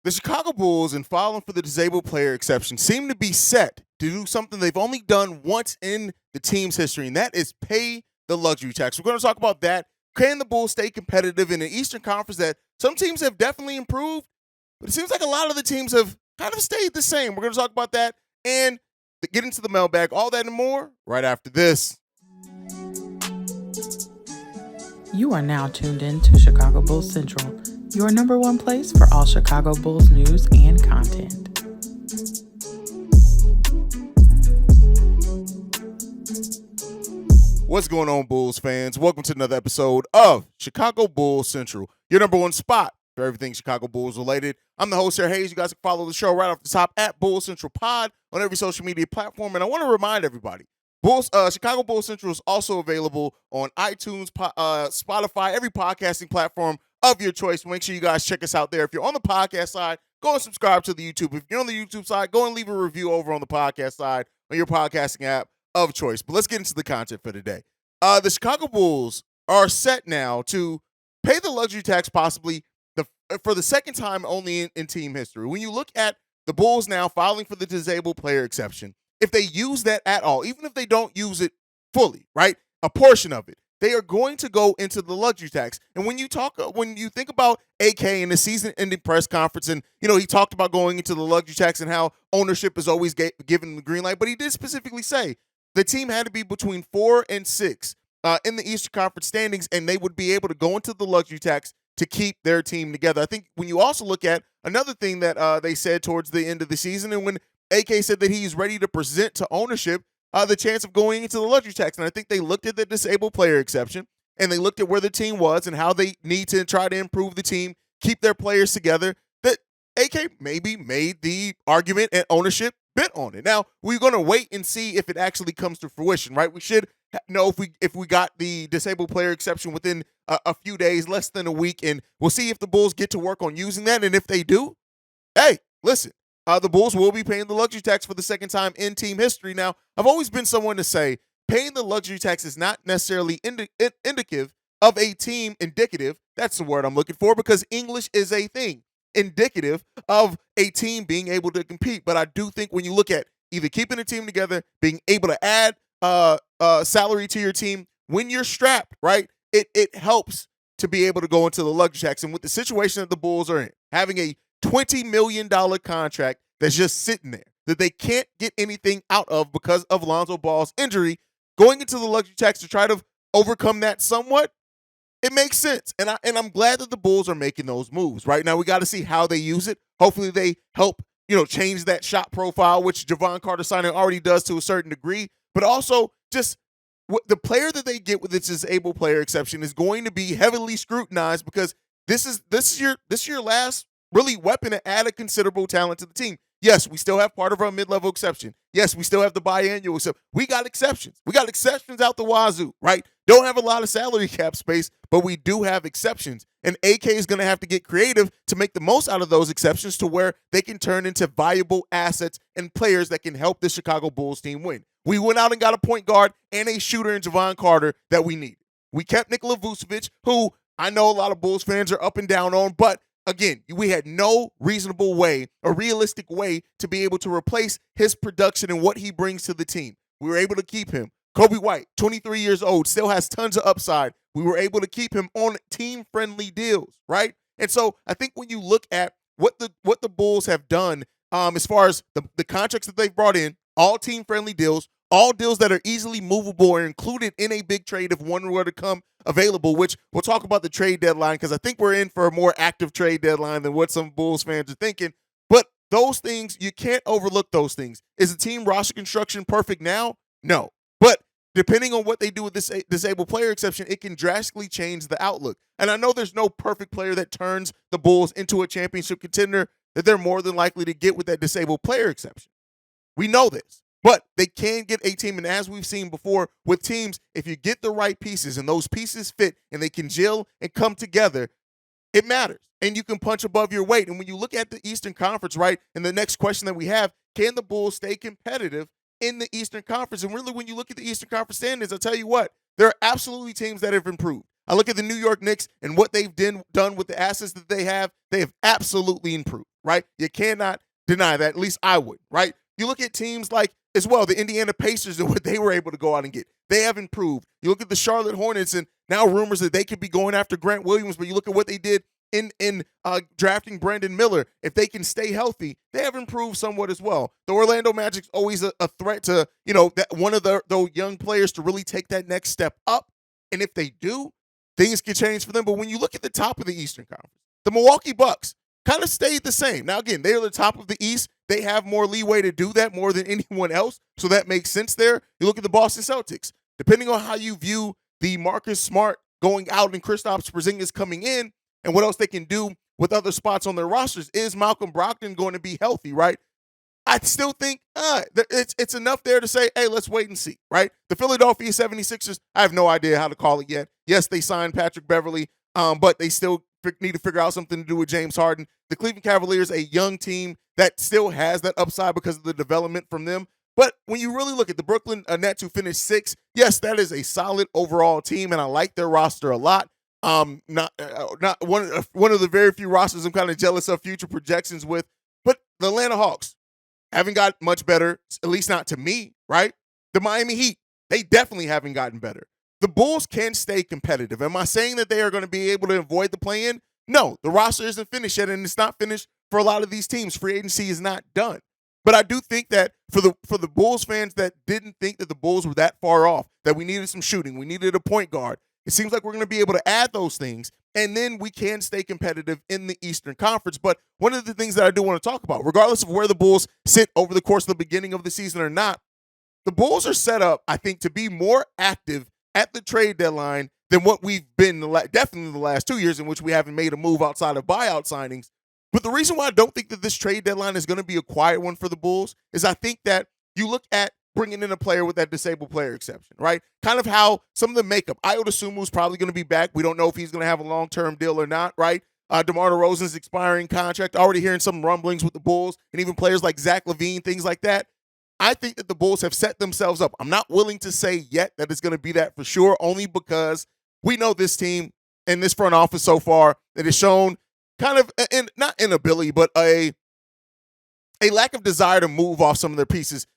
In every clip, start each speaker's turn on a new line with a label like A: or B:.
A: The Chicago Bulls, in filing for the disabled player exception, seem to be set to do something they've only done once in the team's history, and that is pay the luxury tax. We're going to talk about that. Can the Bulls stay competitive in an Eastern Conference that some teams have definitely improved, but it seems like a lot of the teams have kind of stayed the same. We're going to talk about that and get into the mailbag, all that and more, right after this.
B: You are now tuned in to Chicago Bulls Central, your number one place for all Chicago Bulls news and content.
A: What's going on, Bulls fans? Welcome to another episode of Chicago Bulls Central, your number one spot for everything Chicago Bulls related. I'm the host here, Haize. You guys can follow the show right off the top at Bulls Central Pod on every social media platform. And I want to remind everybody, Chicago Bulls Central is also available on iTunes, Spotify, every podcasting platform of your choice. Make sure you guys check us out there. If you're on the podcast side, go and subscribe to the YouTube. If you're on the YouTube side, go and leave a review over on the podcast side on your podcasting app of choice. But let's get into the content for today. The Chicago Bulls are set now to pay the luxury tax possibly for the second time only in team history. When you look at the Bulls now filing for the disabled player exception, if they use that at all, even if they don't use it fully, right, a portion of it, they are going to go into the luxury tax. And when you think about AK in the season-ending press conference, and he talked about going into the luxury tax and how ownership is always given the green light, but he did specifically say the team had to be between 4 and 6 in the Eastern Conference standings, and they would be able to go into the luxury tax to keep their team together. I think when you also look at another thing that they said towards the end of the season, and when AK said that he's ready to present to ownership the chance of going into the luxury tax. And I think they looked at the disabled player exception, and they looked at where the team was and how they need to try to improve the team, keep their players together, that AK maybe made the argument and ownership bit on it. Now, we're going to wait and see if it actually comes to fruition, right? We should know if we got the disabled player exception within a few days, less than a week, and we'll see if the Bulls get to work on using that. And if they do, hey, listen, the Bulls will be paying the luxury tax for the second time in team history. Now, I've always been someone to say paying the luxury tax is not necessarily indicative of a team, indicative, that's the word I'm looking for, because English is a thing, indicative of a team being able to compete. But I do think when you look at either keeping a team together, being able to add salary to your team, when you're strapped, right, it helps to be able to go into the luxury tax. And with the situation that the Bulls are in, having a $20 million contract that's just sitting there that they can't get anything out of because of Lonzo Ball's injury, going into the luxury tax to try to overcome that somewhat, it makes sense. And I'm glad that the Bulls are making those moves. Right now, we got to see how they use it. Hopefully they help, change that shot profile, which Jevon Carter signing already does to a certain degree. But also just the player that they get with its disabled player exception is going to be heavily scrutinized, because this is your last really weapon to add a considerable talent to the team. Yes, we still have part of our mid-level exception. Yes, we still have the biannual exception. We got exceptions. We got exceptions out the wazoo, right? Don't have a lot of salary cap space, but we do have exceptions. And AK is going to have to get creative to make the most out of those exceptions to where they can turn into valuable assets and players that can help the Chicago Bulls team win. We went out and got a point guard and a shooter in Jevon Carter that we needed. We kept Nikola Vucevic, who I know a lot of Bulls fans are up and down on, but again, we had no reasonable way, a realistic way to be able to replace his production and what he brings to the team. We were able to keep him. Kobe White, 23 years old, still has tons of upside. We were able to keep him on team-friendly deals, right? And so I think when you look at what the Bulls have done as far as the contracts that they've brought in, all team-friendly deals, all deals that are easily movable or included in a big trade if one were to come available, which we'll talk about the trade deadline, because I think we're in for a more active trade deadline than what some Bulls fans are thinking. But those things, you can't overlook those things. Is the team roster construction perfect now? No. But depending on what they do with this disabled player exception, it can drastically change the outlook. And I know there's no perfect player that turns the Bulls into a championship contender that they're more than likely to get with that disabled player exception. We know this. But they can get a team, and as we've seen before with teams, if you get the right pieces and those pieces fit and they can gel and come together, it matters. And you can punch above your weight. And when you look at the Eastern Conference, right, and the next question that we have, can the Bulls stay competitive in the Eastern Conference? And really, when you look at the Eastern Conference standings, I'll tell you what, there are absolutely teams that have improved. I look at the New York Knicks and what they've done with the assets that they have absolutely improved. right? You cannot deny that. At least I would, right? You look at teams like, as well, the Indiana Pacers and what they were able to go out and get. They have improved. You look at the Charlotte Hornets and now rumors that they could be going after Grant Williams, but you look at what they did in drafting Brandon Miller. If they can stay healthy, they have improved somewhat as well. The Orlando Magic's always a threat to, that one of those young players to really take that next step up. And if they do, things can change for them. But when you look at the top of the Eastern Conference, the Milwaukee Bucks kind of stayed the same. Now, again, they're the top of the East. They have more leeway to do that more than anyone else. So that makes sense there. You look at the Boston Celtics. Depending on how you view the Marcus Smart going out and Kristaps Porzingis coming in and what else they can do with other spots on their rosters, is Malcolm Brogdon going to be healthy, right? I still think it's enough there to say, hey, let's wait and see, right? The Philadelphia 76ers, I have no idea how to call it yet. Yes, they signed Patrick Beverley, but they still need to figure out something to do with James Harden. The Cleveland Cavaliers, a young team that still has that upside because of the development from them. But when you really look at the Brooklyn Nets, who finished 6th, yes, that is a solid overall team, and I like their roster a lot. Not one of the very few rosters I'm kind of jealous of future projections with. But the Atlanta Hawks haven't got much better, at least not to me, right? The Miami Heat, they definitely haven't gotten better. The Bulls can stay competitive. Am I saying that they are going to be able to avoid the play-in? No, the roster isn't finished yet, and it's not finished for a lot of these teams. Free agency is not done. But I do think that for the Bulls fans that didn't think that the Bulls were that far off, that we needed some shooting, we needed a point guard, it seems like we're going to be able to add those things, and then we can stay competitive in the Eastern Conference. But one of the things that I do want to talk about, regardless of where the Bulls sit over the course of the beginning of the season or not, the Bulls are set up, I think, to be more active at the trade deadline than what we've been definitely the last 2 years, in which we haven't made a move outside of buyout signings. But the reason why I don't think that this trade deadline is going to be a quiet one for the Bulls is I think that you look at bringing in a player with that disabled player exception, right? Kind of how some of the makeup. Ayo Dosunmu is probably going to be back. We don't know if he's going to have a long-term deal or not, right? DeMar DeRozan's expiring contract. Already hearing some rumblings with the Bulls and even players like Zach LaVine, things like that. I think that the Bulls have set themselves up. I'm not willing to say yet that it's going to be that for sure, only because we know this team and this front office so far that has shown kind of, not inability, but a lack of desire to move off some of their pieces.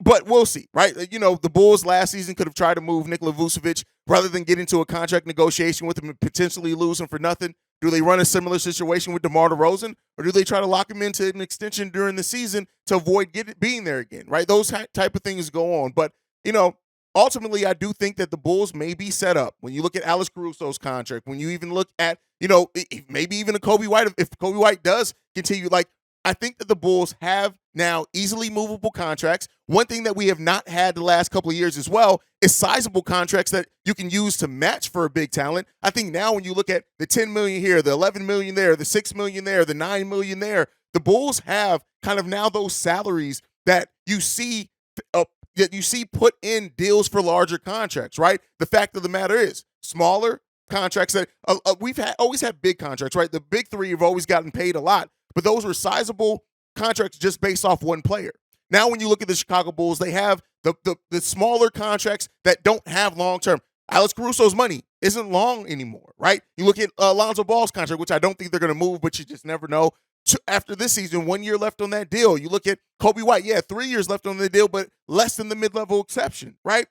A: But we'll see, right? The Bulls last season could have tried to move Nikola Vucevic rather than get into a contract negotiation with him and potentially lose him for nothing. Do they run a similar situation with DeMar DeRozan, or do they try to lock him into an extension during the season to avoid being there again, right? Those type of things go on. But, ultimately, I do think that the Bulls may be set up. When you look at Alex Caruso's contract, when you even look at, maybe even a Kobe White, if Kobe White does continue, I think that the Bulls have now easily movable contracts. One thing that we have not had the last couple of years as well is sizable contracts that you can use to match for a big talent. I think now when you look at the $10 million here, the $11 million there, the $6 million there, the $9 million there, the Bulls have kind of now those salaries that you see put in deals for larger contracts, right? The fact of the matter is, smaller contracts that we've always had big contracts, right? The big three have always gotten paid a lot, but those were sizable contracts just based off one player. Now, when you look at the Chicago Bulls, they have the smaller contracts that don't have long-term. Alex Caruso's money isn't long anymore, right? You look at Lonzo Ball's contract, which I don't think they're going to move, but you just never know. After this season, 1 year left on that deal. You look at Kobe White, 3 years left on the deal, but less than the mid-level exception, right?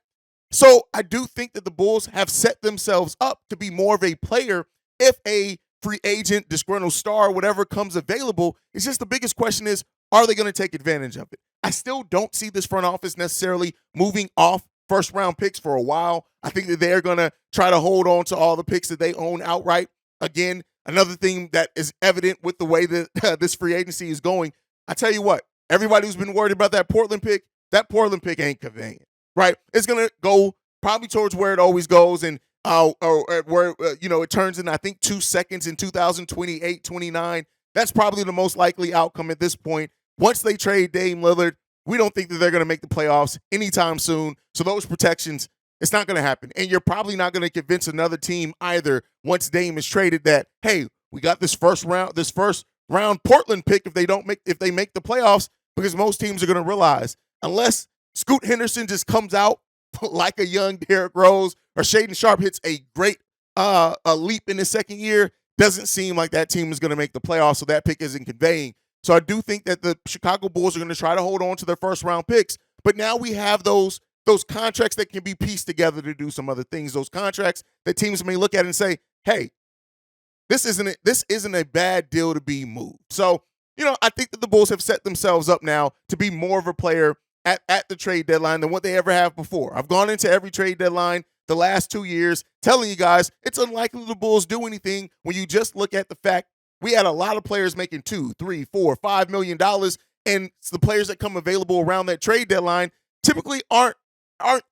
A: So I do think that the Bulls have set themselves up to be more of a player if a free agent, disgruntled star, whatever comes available. It's just the biggest question is, are they going to take advantage of it? I still don't see this front office necessarily moving off first-round picks for a while. I think that they're going to try to hold on to all the picks that they own outright. Again, another thing that is evident with the way that this free agency is going, I tell you what, everybody who's been worried about that Portland pick ain't convenient, right? It's going to go probably towards where it always goes, and or where it turns in, I think, 2 seconds in 2028, 29. That's probably the most likely outcome at this point. Once they trade Dame Lillard, we don't think that they're going to make the playoffs anytime soon. So those protections, it's not going to happen. And you're probably not going to convince another team either once Dame is traded that, hey, we got this first round Portland pick if they make the playoffs, because most teams are going to realize, unless Scoot Henderson just comes out like a young Derrick Rose, or Shaedon Sharpe hits a great a leap in his second year, doesn't seem like that team is going to make the playoffs, so that pick isn't conveying. So I do think that the Chicago Bulls are going to try to hold on to their first round picks. But now we have those contracts that can be pieced together to do some other things. Those contracts that teams may look at and say, hey, this isn't a bad deal to be moved. So, I think that the Bulls have set themselves up now to be more of a player at the trade deadline than what they ever have before. I've gone into every trade deadline the last 2 years telling you guys it's unlikely the Bulls do anything when you just look at the fact we had a lot of players making $2, $3, $4, $5 million, and the players that come available around that trade deadline typically aren't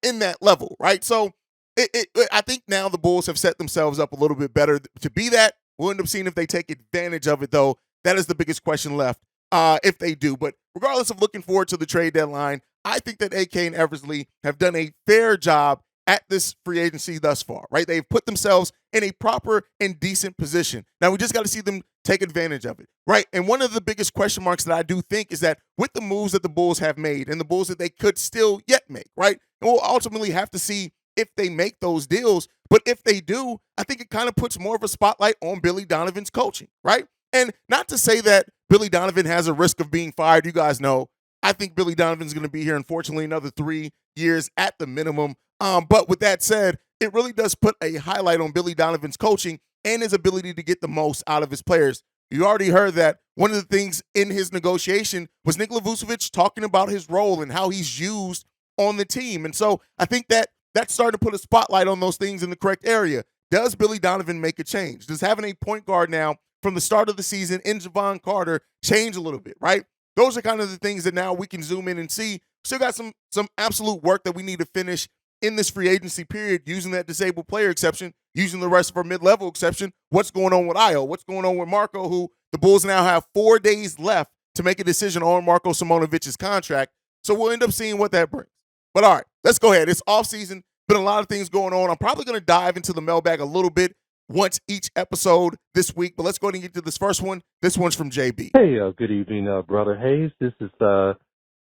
A: in that level, right? So I think now the Bulls have set themselves up a little bit better to be that. We'll end up seeing if they take advantage of it, though. That is the biggest question left, if they do. But regardless of looking forward to the trade deadline, I think that AK and Eversley have done a fair job at this free agency thus far, right? They've put themselves in a proper and decent position. Now, we just got to see them take advantage of it, right? And one of the biggest question marks that I do think is that with the moves that the Bulls have made and the Bulls that they could still yet make, right? And we'll ultimately have to see if they make those deals. But if they do, I think it kind of puts more of a spotlight on Billy Donovan's coaching, right? And not to say that Billy Donovan has a risk of being fired. You guys know, I think Billy Donovan's going to be here, unfortunately, another 3 years at the minimum. But with that said, it really does put a highlight on Billy Donovan's coaching and his ability to get the most out of his players. You already heard that one of the things in his negotiation was Nikola Vucevic talking about his role and how he's used on the team. And so I think that that's starting to put a spotlight on those things in the correct area. Does Billy Donovan make a change? Does having a point guard now from the start of the season in Javon Carter change a little bit, right? Those are kind of the things that now we can zoom in and see. Still got some absolute work that we need to finish in this free agency period using that disabled player exception, using the rest of our mid-level exception. What's going on with Io? What's going on with Marco, who the Bulls now have 4 days left to make a decision on Marco Simonovic's contract. So we'll end up seeing what that brings. But all right, let's go ahead. It's offseason. Been a lot of things going on. I'm probably going to dive into the mailbag a little bit once each episode this week. But let's go ahead and get to this first one. This one's from JB.
C: Hey, good evening, Brother Haize. This is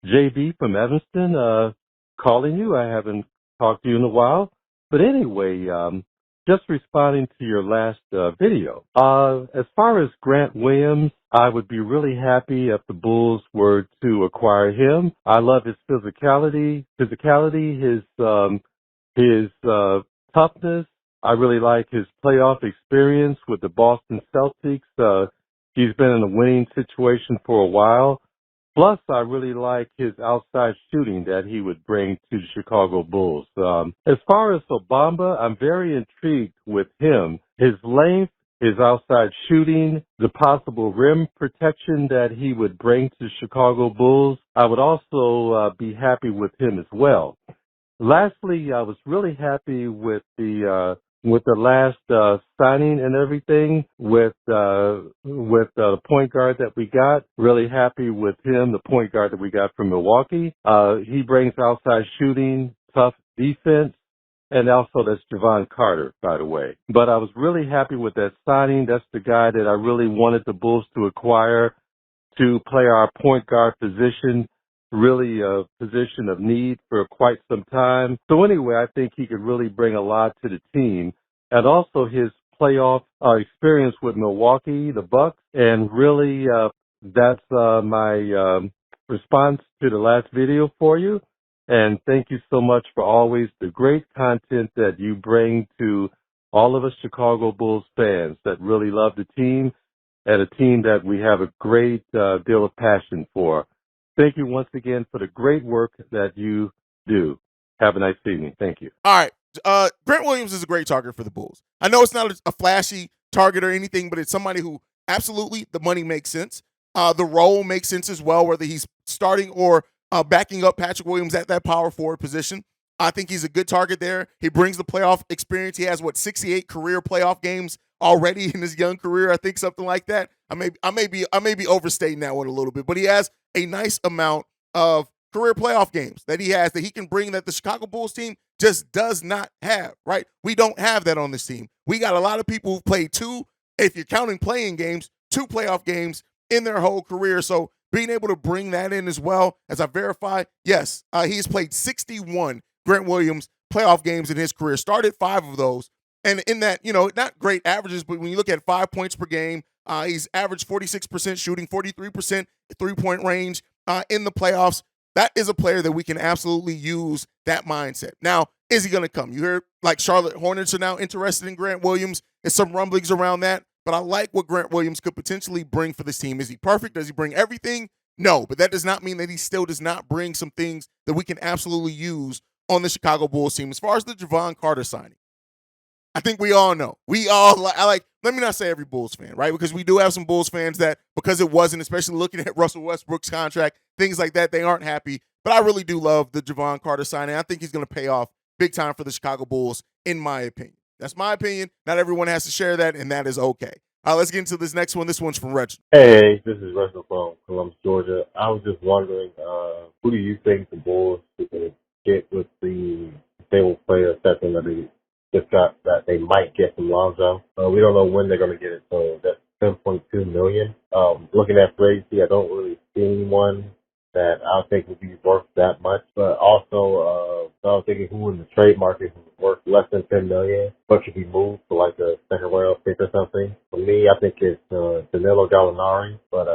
C: JB from Evanston calling you. I haven't talked to you in a while. But anyway, just responding to your last video. As far as Grant Williams, I would be really happy if the Bulls were to acquire him. I love his physicality, his toughness. I really like his playoff experience with the Boston Celtics. He's been in a winning situation for a while. Plus, I really like his outside shooting that he would bring to the Chicago Bulls. As far as Obamba, I'm very intrigued with him. His length, his outside shooting, the possible rim protection that he would bring to the Chicago Bulls. I would also be happy with him as well. Lastly, I was really happy with the last signing and everything with the point guard that we got. Really happy with him, the point guard that we got from Milwaukee. He brings outside shooting, tough defense, and also that's Javon Carter, by the way. But I was really happy with that signing. That's the guy that I really wanted the Bulls to acquire to play our point guard position. Really a position of need for quite some time. So anyway, I think he could really bring a lot to the team. And also his playoff experience with Milwaukee, the Bucks. And really, that's my response to the last video for you. And thank you so much for always the great content that you bring to all of us Chicago Bulls fans that really love the team and a team that we have a great deal of passion for. Thank you once again for the great work that you do. Have a nice evening. Thank you.
A: All right. Grant Williams is a great target for the Bulls. I know it's not a flashy target or anything, but it's somebody who absolutely the money makes sense. The role makes sense as well, whether he's starting or backing up Patrick Williams at that power forward position. I think he's a good target there. He brings the playoff experience. He has 68 career playoff games already in his young career. I think something like that. I may be overstating that one a little bit, but he has a nice amount of career playoff games that he has that he can bring that the Chicago Bulls team just does not have, right? We don't have that on this team. We got a lot of people who've played 2, if you're counting playing games, 2 playoff games in their whole career. So being able to bring that in as well, as I verify, yes, he's played 61 Grant Williams playoff games in his career, started 5 of those, And in that, not great averages, but when you look at 5 points per game, he's averaged 46% shooting, 43% three-point range in the playoffs. That is a player that we can absolutely use that mindset. Now, is he going to come? You hear like Charlotte Hornets are now interested in Grant Williams. There's some rumblings around that, but I like what Grant Williams could potentially bring for this team. Is he perfect? Does he bring everything? No, but that does not mean that he still does not bring some things that we can absolutely use on the Chicago Bulls team. As far as the Javon Carter signing, I think we all know. Let me not say every Bulls fan, right? Because we do have some Bulls fans that, because it wasn't, especially looking at Russell Westbrook's contract, things like that, they aren't happy. But I really do love the Javon Carter signing. I think he's going to pay off big time for the Chicago Bulls, in my opinion. That's my opinion. Not everyone has to share that, and that is okay. Let's get into this next one. This one's from Reginald.
C: Hey, this is Reginald from Columbus, Georgia. I was just wondering, who do you think the Bulls should get with the stable player exception that they just got, that they might get from Lonzo? We don't know when they're going to get it, so that's $10.2 million. Looking at free agency, I don't really see anyone that I think would be worth that much. But also, I was thinking who in the trade market who's worth less than $10 million, but should be moved for like a second round pick or something. For me, I think it's Danilo Gallinari. But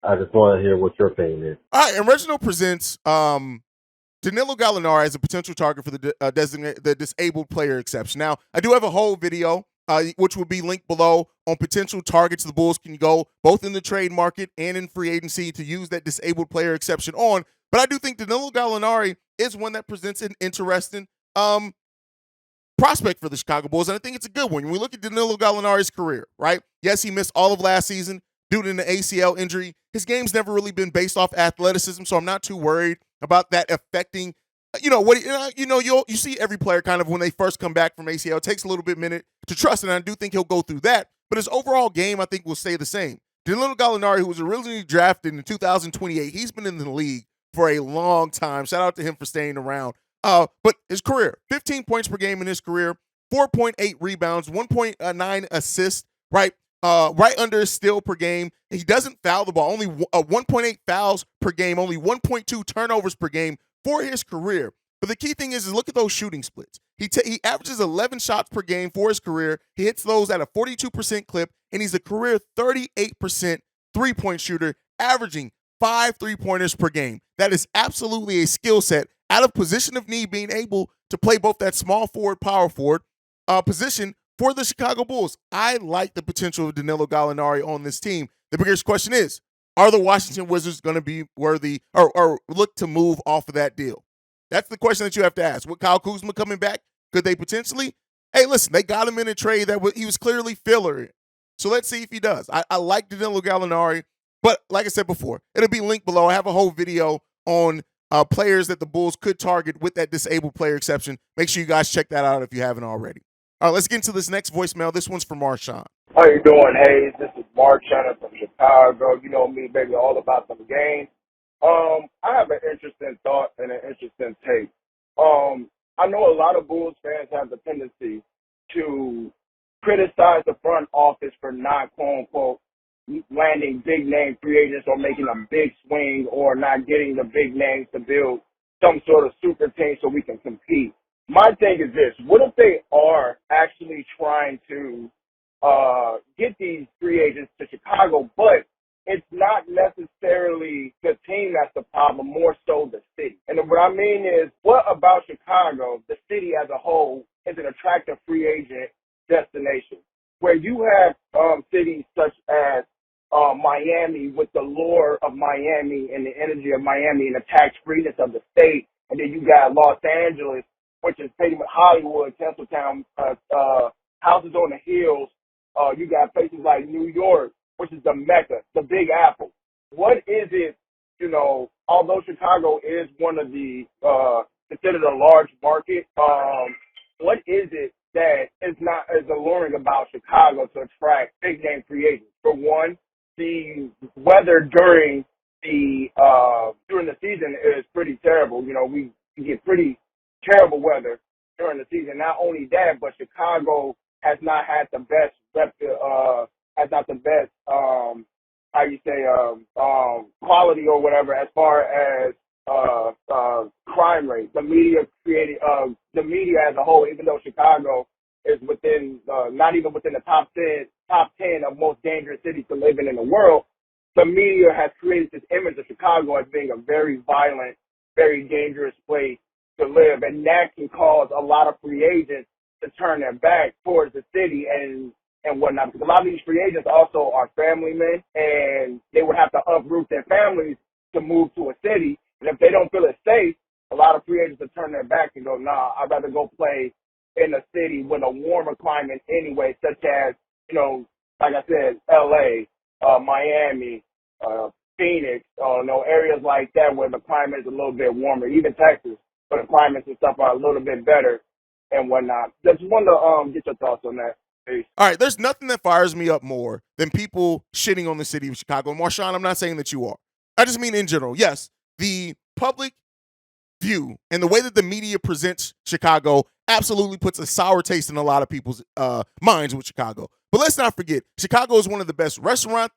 C: I just want to hear what your opinion is.
A: All right, and Reginald presents Danilo Gallinari as a potential target for the disabled player exception. Now, I do have a whole video, which will be linked below, on potential targets the Bulls can go both in the trade market and in free agency to use that disabled player exception on. But I do think Danilo Gallinari is one that presents an interesting prospect for the Chicago Bulls, and I think it's a good one. When we look at Danilo Gallinari's career, right? Yes, he missed all of last season due to an ACL injury. His game's never really been based off athleticism, so I'm not too worried about that affecting. You see every player kind of when they first come back from ACL, it takes a little bit minute to trust, and I do think he'll go through that. But his overall game, I think, will stay the same. Danilo Gallinari, who was originally drafted in 2028, he's been in the league for a long time. Shout out to him for staying around. But his career, 15 points per game in his career, 4.8 rebounds, 1.9 assists, right? Right under his steal per game. He doesn't foul the ball, only 1.8 fouls per game, only 1.2 turnovers per game for his career. But the key thing is look at those shooting splits. He averages 11 shots per game for his career. He hits those at a 42% clip, and he's a career 38% three-point shooter, averaging 5 3-pointers per game. That is absolutely a skill set out of position of need, being able to play both that small forward, power forward position for the Chicago Bulls. I like the potential of Danilo Gallinari on this team. The biggest question is, are the Washington Wizards going to be worthy or look to move off of that deal? That's the question that you have to ask. With Kyle Kuzma coming back, could they potentially? Hey, listen, they got him in a trade that he was clearly filler in. So let's see if he does. I like Danilo Gallinari, but like I said before, it'll be linked below. I have a whole video on players that the Bulls could target with that disabled player exception. Make sure you guys check that out if you haven't already. All right, let's get into this next voicemail. This one's from Marshawn.
D: How you doing, Haize? This is Marshawn from Chicago. You know me, baby, all about some games. I have an interesting thought and an interesting take. I know a lot of Bulls fans have the tendency to criticize the front office for not, quote-unquote, landing big-name free agents or making a big swing or not getting the big names to build some sort of super team so we can compete. My thing is this. What if they are actually trying to get these free agents to Chicago, but it's not necessarily the team that's the problem, more so the city. And what I mean is, what about Chicago, the city as a whole, is an attractive free agent destination? Where you have cities such as Miami with the lure of Miami and the energy of Miami and the tax freeness of the state, and then you got Los Angeles, which is pretty much Hollywood, Tinseltown, houses on the hills. You got places like New York, which is the Mecca, the Big Apple. What is it, although Chicago is one of the, considered a large market, what is it that is not as alluring about Chicago to attract big-name free agents? For one, the weather during the season is pretty terrible. We get pretty terrible weather during the season. Not only that, but Chicago has not had the best quality or whatever as far as crime rate. The media as a whole, even though Chicago is within, not even within the top 10 of most dangerous cities to live in the world. The media has created this image of Chicago as being a very violent, very dangerous place to live, and that can cause a lot of free agents to turn their back towards the city and whatnot. Because a lot of these free agents also are family men, and they would have to uproot their families to move to a city. And if they don't feel it's safe, a lot of free agents will turn their back and go, nah, I'd rather go play in a city with a warmer climate anyway, such as, like I said, LA, Miami, Phoenix, areas like that where the climate is a little bit warmer, even Texas, where the climates and stuff are a little bit better and whatnot. Just wanted to get your thoughts on that. Peace.
A: All right, there's nothing that fires me up more than people shitting on the city of Chicago. And Marshawn, I'm not saying that you are. I just mean in general. Yes, the public view and the way that the media presents Chicago absolutely puts a sour taste in a lot of people's minds with Chicago. But let's not forget, Chicago is one of the best restaurant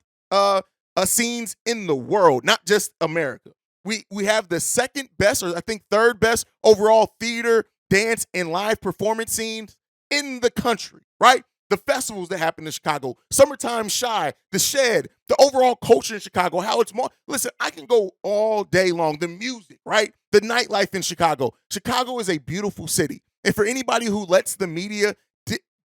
A: scenes in the world, not just America. We have the second best, or I think third best overall theater, dance, and live performance scenes in the country, right? The festivals that happen in Chicago, Summertime Shy, The Shed, the overall culture in Chicago, how it's more. Listen, I can go all day long. The music, right? The nightlife in Chicago. Chicago is a beautiful city. And for anybody who lets the media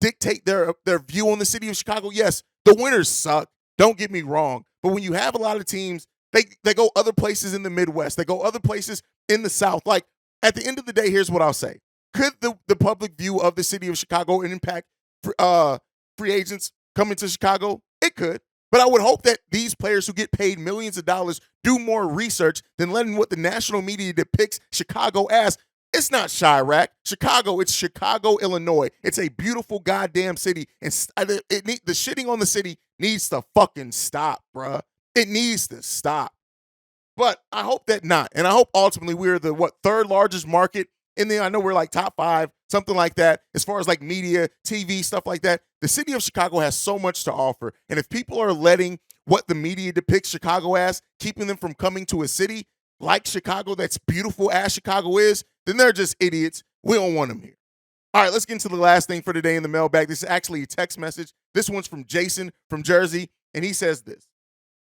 A: dictate their view on the city of Chicago, yes, the winters suck. Don't get me wrong. But when you have a lot of teams, they go other places in the Midwest. They go other places in the South. Like, at the end of the day, here's what I'll say. Could the public view of the city of Chicago impact free agents coming to Chicago? It could. But I would hope that these players who get paid millions of dollars do more research than letting what the national media depicts Chicago as. It's not Chirac. Chicago, it's Chicago, Illinois. It's a beautiful goddamn city. And the shitting on the city needs to fucking stop, bruh. It needs to stop. But I hope that not. And I hope ultimately we're the, third largest market in there. I know we're like top 5, something like that, as far as like media, TV, stuff like that. The city of Chicago has so much to offer. And if people are letting what the media depicts Chicago as, keeping them from coming to a city like Chicago that's beautiful as Chicago is, then they're just idiots. We don't want them here. All right, let's get into the last thing for today in the mailbag. This is actually a text message. This one's from Jason from Jersey, and he says this.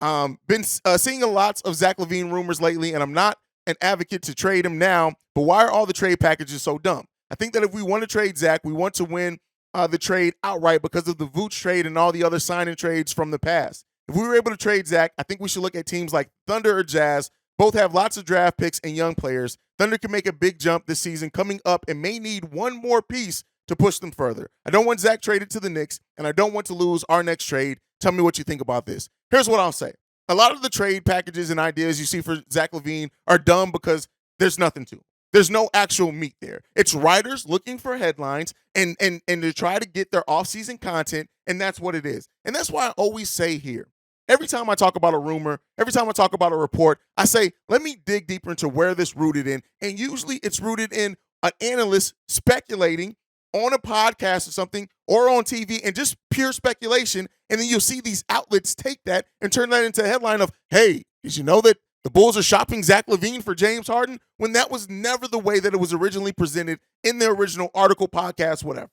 A: Been seeing a lot of Zach LaVine rumors lately, and I'm not an advocate to trade him now, but why are all the trade packages so dumb? I think that if we want to trade Zach, we want to win the trade outright because of the Vooch trade and all the other signing trades from the past. If we were able to trade Zach, I think we should look at teams like Thunder or Jazz. Both have lots of draft picks and young players. Thunder can make a big jump this season coming up and may need one more piece to push them further. I don't want Zach traded to the Knicks, and I don't want to lose our next trade. Tell me what you think about this. Here's what I'll say. A lot of the trade packages and ideas you see for Zach LaVine are dumb because there's nothing to them. There's no actual meat there. It's writers looking for headlines and to try to get their offseason content, and that's what it is. And that's why I always say here, every time I talk about a rumor, every time I talk about a report, I say, let me dig deeper into where this rooted in. And usually it's rooted in an analyst speculating on a podcast or something or on TV and just pure speculation. And then you'll see these outlets take that and turn that into a headline of, hey, did you know that the Bulls are shopping Zach LaVine for James Harden? When that was never the way that it was originally presented in the original article, podcast, whatever.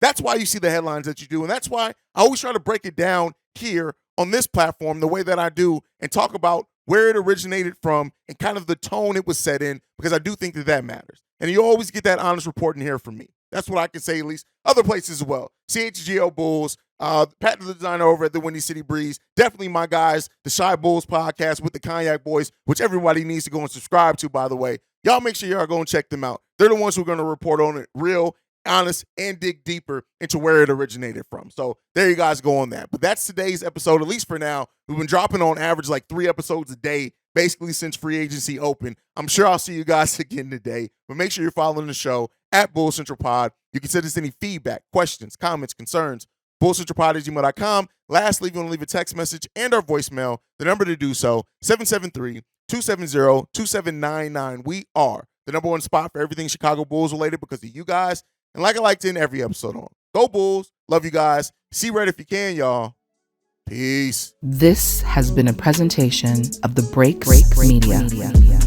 A: That's why you see the headlines that you do. And that's why I always try to break it down here on this platform the way that I do and talk about where it originated from and kind of the tone it was set in, because I do think that that matters. And you always get that honest reporting here from me. That's what I can say, at least. Other places as well. CHGO Bulls, Pat the Designer over at the Windy City Breeze. Definitely my guys, the Shy Bulls podcast with the Cognac Boys, which everybody needs to go and subscribe to, by the way. Y'all make sure y'all go and check them out. They're the ones who are going to report on it real, honest, and dig deeper into where it originated from. So there you guys go on that. But that's today's episode, at least for now. We've been dropping on average like 3 episodes a day, basically since free agency opened. I'm sure I'll see you guys again today. But make sure you're following the show at Bull Central Pod. You can send us any feedback, questions, comments, concerns, bullcentralpod@gmail.com. Lastly, if you want to leave a text message and our voicemail, the number to do so, 773-270-2799. We are the number one spot for everything Chicago Bulls related because of you guys. And like I like to end every episode on, go Bulls. Love you guys. See red if you can, y'all. Peace.
B: This has been a presentation of the Break Media.